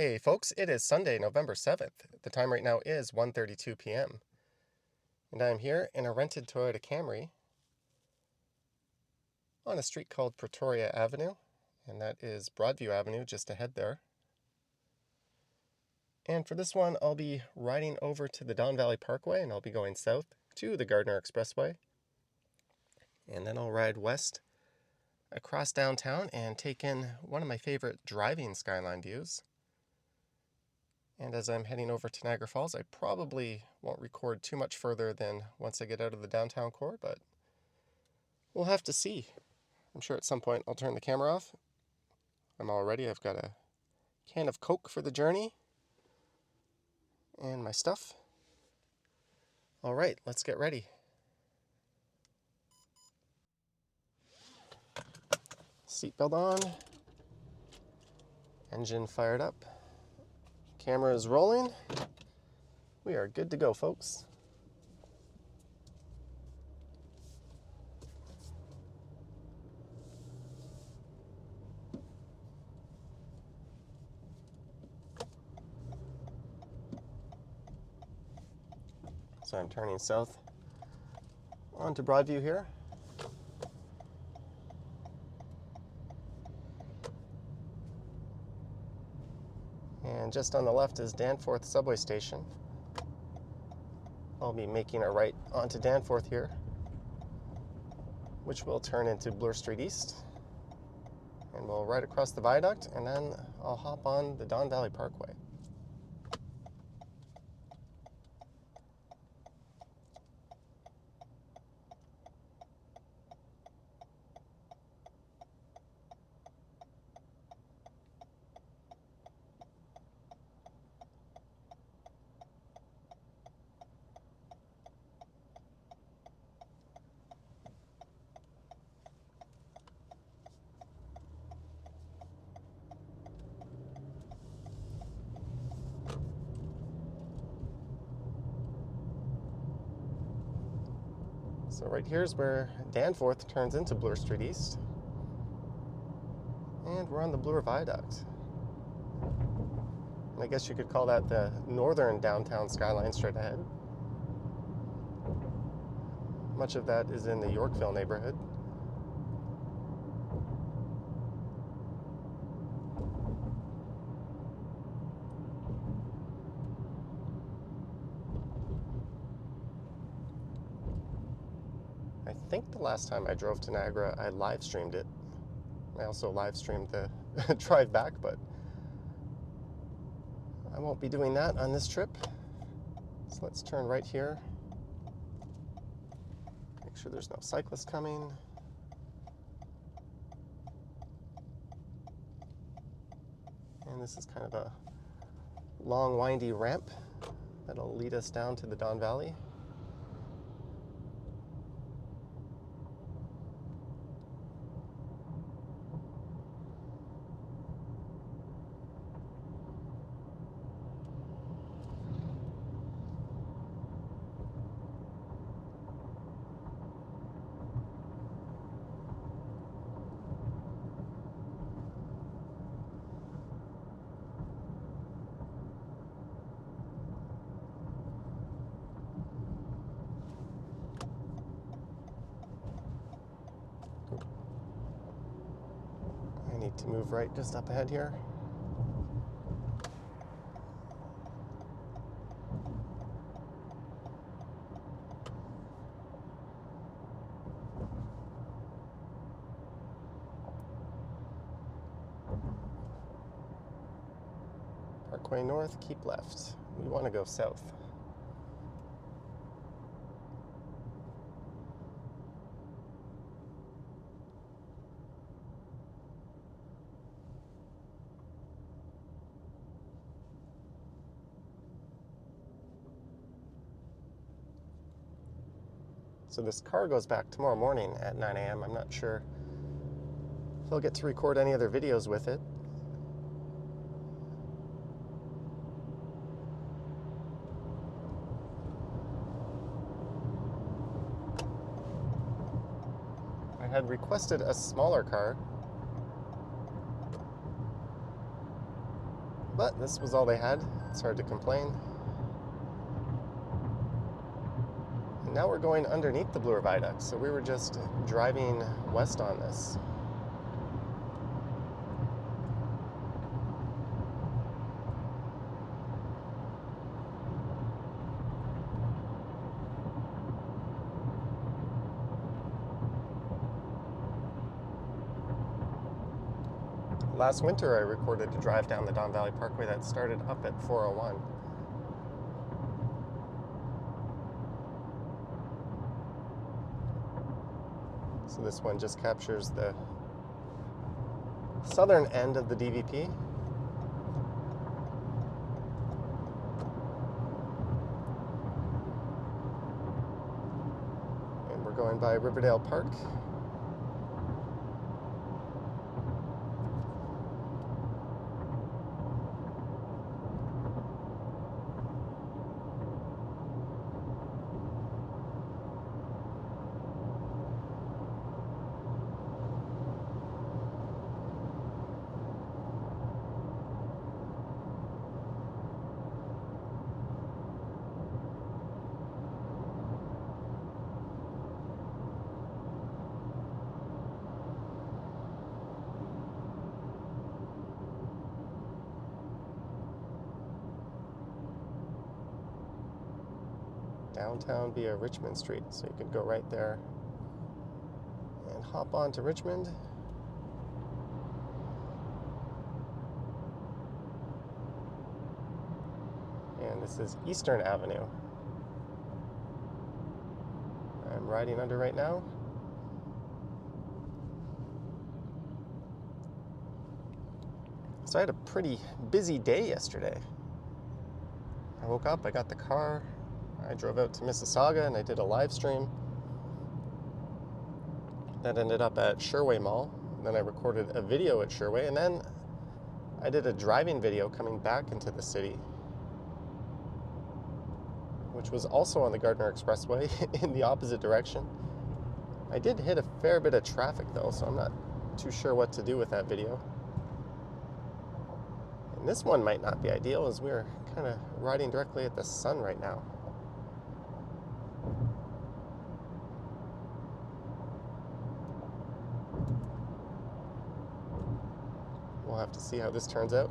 Hey folks, it is Sunday, November 7th. The time right now is 1:32 p.m. And I'm here in a rented Toyota Camry on a street called Pretoria Avenue, and that is Broadview Avenue just ahead there. And for this one, I'll be riding over to the Don Valley Parkway, and I'll be going south to the Gardiner Expressway. And then I'll ride west across downtown and take in one of my favorite driving skyline views. And as I'm heading over to Niagara Falls, I probably won't record too much further than once I get out of the downtown core, but we'll have to see. I'm sure at some point I'll turn the camera off. I'm all ready. I've got a can of Coke for the journey and my stuff. All right, let's get ready. Seatbelt on. Engine fired up. Camera is rolling. We are good to go, folks. So I'm turning south onto Broadview here. And just on the left is Danforth subway station. I'll be making a right onto Danforth here, which will turn into Bloor Street East. And we'll ride across the viaduct, and then I'll hop on the Don Valley Parkway. So right here is where Danforth turns into Bloor Street East. And we're on the Bloor Viaduct. And I guess you could call that the northern downtown skyline straight ahead. Much of that is in the Yorkville neighborhood. I think the last time I drove to Niagara, I live streamed it. I also live streamed the drive back, but I won't be doing that on this trip. So let's turn right here. Make sure there's no cyclists coming. And this is kind of a long, windy ramp that'll lead us down to the Don Valley. I need to move right just up ahead here. Parkway north, keep left. We want to go south. So this car goes back tomorrow morning at 9 a.m. I'm not sure if I'll get to record any other videos with it. I had requested a smaller car, But this was all they had. It's hard to complain. And now we're going underneath the Bloor Viaduct, so we were just driving west on this. Last winter, I recorded a drive down the Don Valley Parkway that started up at 401. So this one just captures the southern end of the DVP. And we're going by Riverdale Park. Downtown via Richmond Street, so you could go right there and hop on to Richmond. And this is Eastern Avenue. I'm riding under right now. So I had a pretty busy day yesterday. I woke up, I got the car, I drove out to Mississauga and I did a live stream. That ended up at Sherway Mall. Then I recorded a video at Sherway, and then I did a driving video coming back into the city, which was also on the Gardiner Expressway in the opposite direction. I did hit a fair bit of traffic though, so I'm not too sure what to do with that video. And this one might not be ideal, as we're kind of riding directly at the sun right now. We'll have to see how this turns out.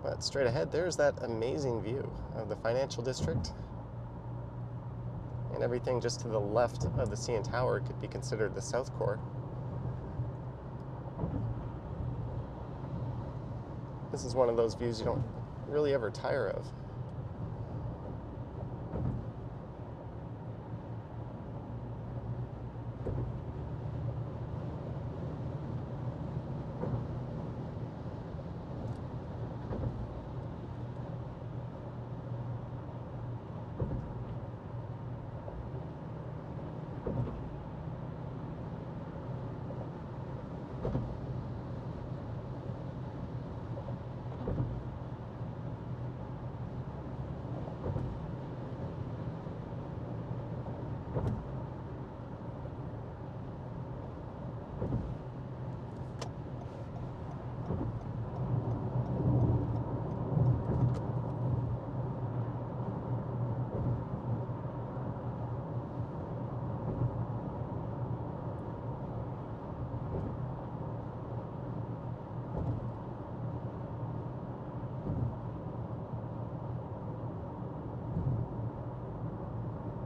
But straight ahead, there's that amazing view of the financial district. And everything just to the left of the CN Tower could be considered the South Core. This is one of those views you don't really ever tire of.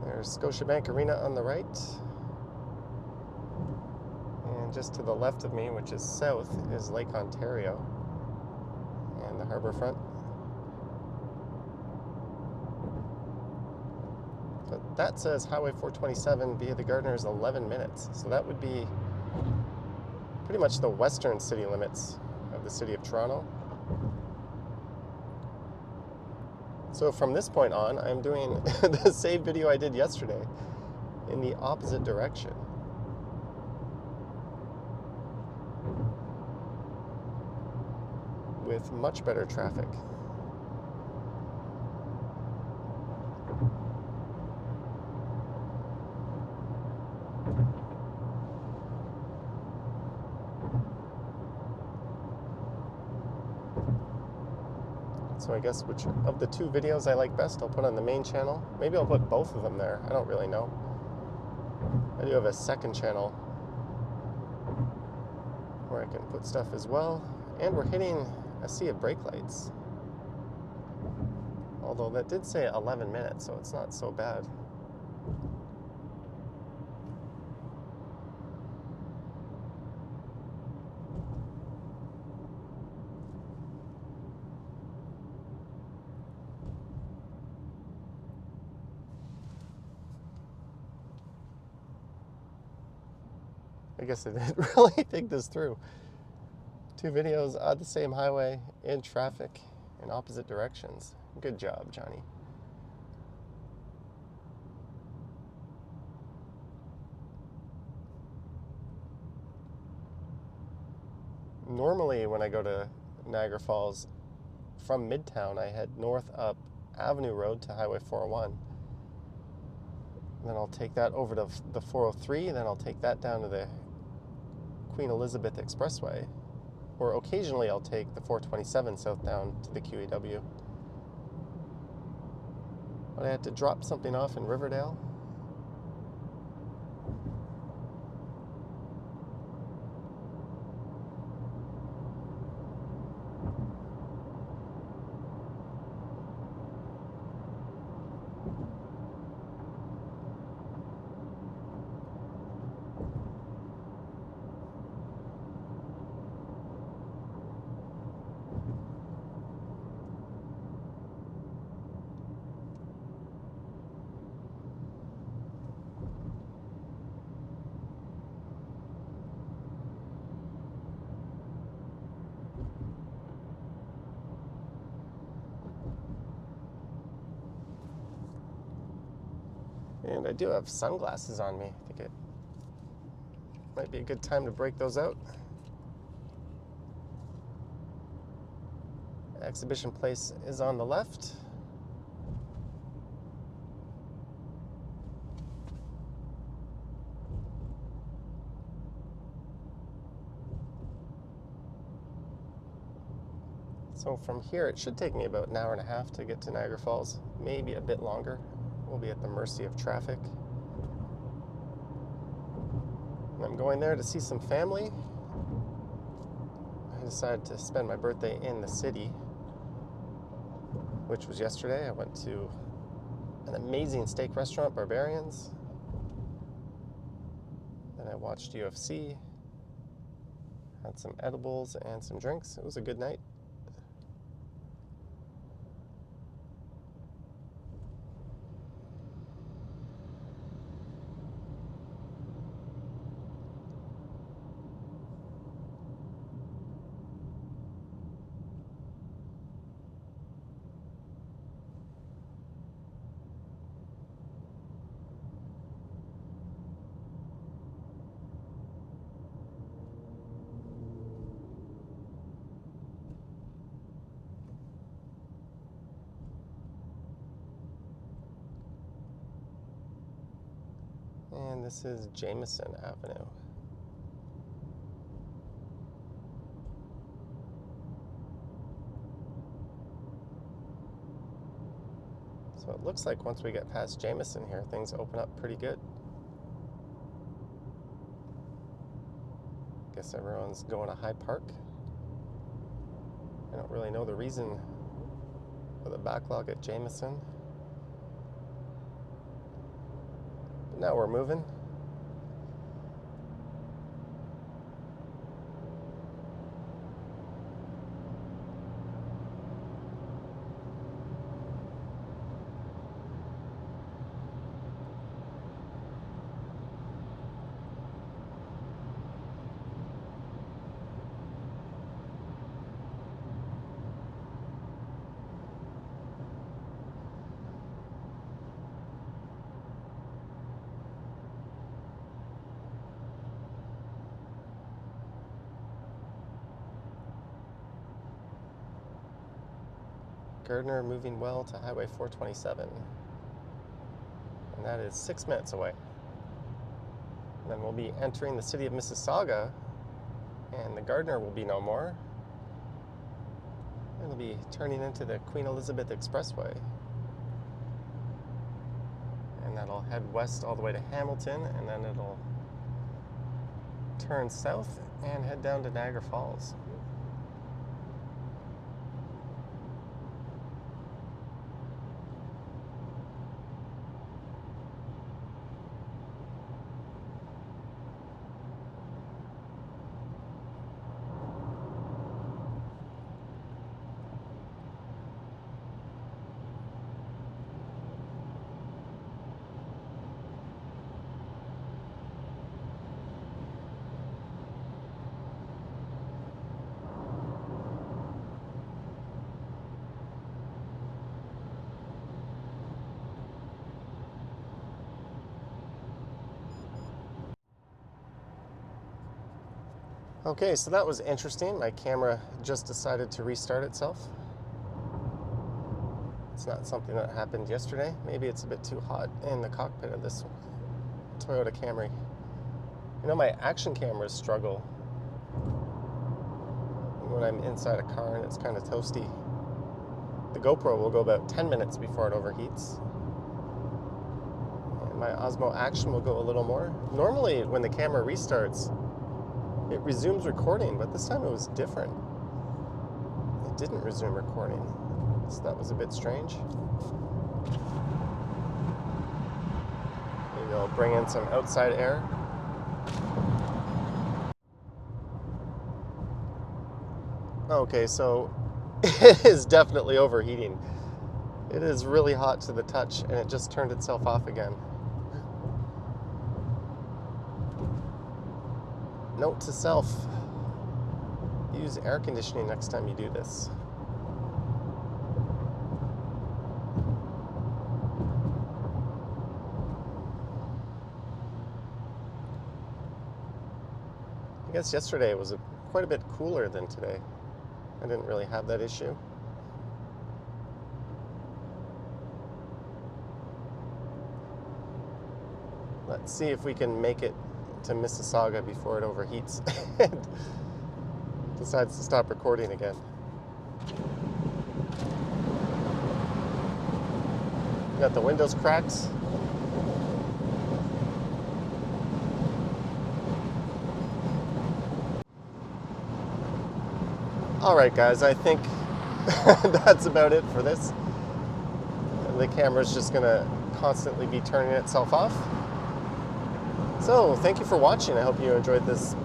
There's Scotiabank Arena on the right. And just to the left of me, which is south, is Lake Ontario and the harbourfront. But that says Highway 427 via the Gardiner is 11 minutes. So that would be pretty much the western city limits of the city of Toronto. So from this point on, I'm doing the same video I did yesterday in the opposite direction. With much better traffic. So I guess which of the two videos I like best I'll put on the main channel. Maybe I'll put both of them there. I don't really know. I do have a second channel where I can put stuff as well. And we're hitting a sea of brake lights. Although that did say 11 minutes, so it's not so bad. I guess I didn't really think this through. Two videos on the same highway, in traffic, in opposite directions. Good job, Johnny. Normally, when I go to Niagara Falls from Midtown, I head north up Avenue Road to Highway 401. Then I'll take that over to the 403, then I'll take that down to the Queen Elizabeth Expressway. Or occasionally I'll take the 427 southbound to the QEW. But I had to drop something off in Riverdale. And I do have sunglasses on me. I think it might be a good time to break those out. Exhibition place is on the left. So from here, it should take me about an hour and a half to get to Niagara Falls, maybe a bit longer. We'll be at the mercy of traffic. I'm going there to see some family. I decided to spend my birthday in the city, which was yesterday. I went to an amazing steak restaurant, Barbarians. Then I watched UFC, had some edibles and some drinks. It was a good night. And this is Jameson Avenue. So it looks like once we get past Jameson here, things open up pretty good. Guess everyone's going to High Park. I don't really know the reason for the backlog at Jameson. But now we're moving. Gardiner moving well to Highway 427. And that is 6 minutes away. And then we'll be entering the city of Mississauga, and the Gardiner will be no more. It'll be turning into the Queen Elizabeth Expressway. And that'll head west all the way to Hamilton, and then it'll turn south and head down to Niagara Falls. Okay, so that was interesting. My camera just decided to restart itself. It's not something that happened yesterday. Maybe it's a bit too hot in the cockpit of this Toyota Camry. You know, my action cameras struggle when I'm inside a car and it's kind of toasty. The GoPro will go about 10 minutes before it overheats. And my Osmo Action will go a little more. Normally, when the camera restarts, it resumes recording, but this time it was different. It didn't resume recording, so that was a bit strange. Maybe I'll bring in some outside air. Okay, so it is definitely overheating. It is really hot to the touch, and it just turned itself off again. Note to self, use air conditioning next time you do this. I guess yesterday was quite a bit cooler than today. I didn't really have that issue. Let's see if we can make it to Mississauga before it overheats and decides to stop recording again. Got the windows cracked. All right, guys, I think that's about it for this. The camera's just gonna constantly be turning itself off. So, thank you for watching. I hope you enjoyed this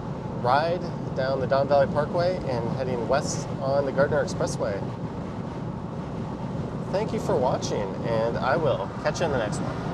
ride down the Don Valley Parkway and heading west on the Gardiner Expressway. Thank you for watching, and I will catch you in the next one.